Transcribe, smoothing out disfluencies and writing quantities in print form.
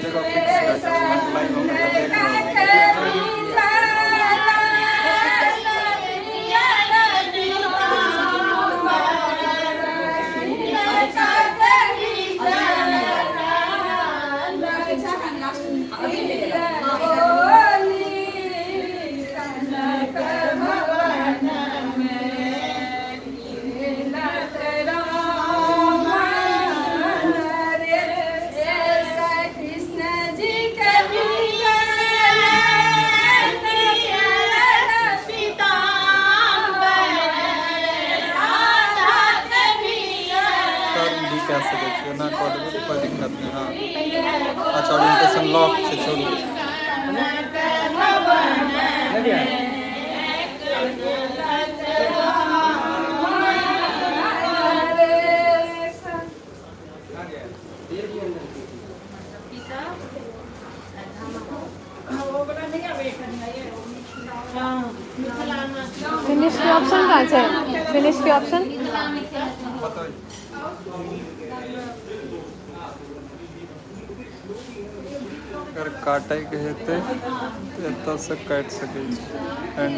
जगह फिक्स बैठा हूँ, लाइव में मतलब देख रहा हूँ। कैसे देखिए ना कॉलेज में कोई दिक्कत नहीं। हाँ अच्छा, ओरिएंटेशन लॉक से छोड़ो। फिनिश के ऑप्शन कहाँ છે? फिनिश के ऑप्शन अगर काटे के हेतु एतऽ से काटि सकै छी एंड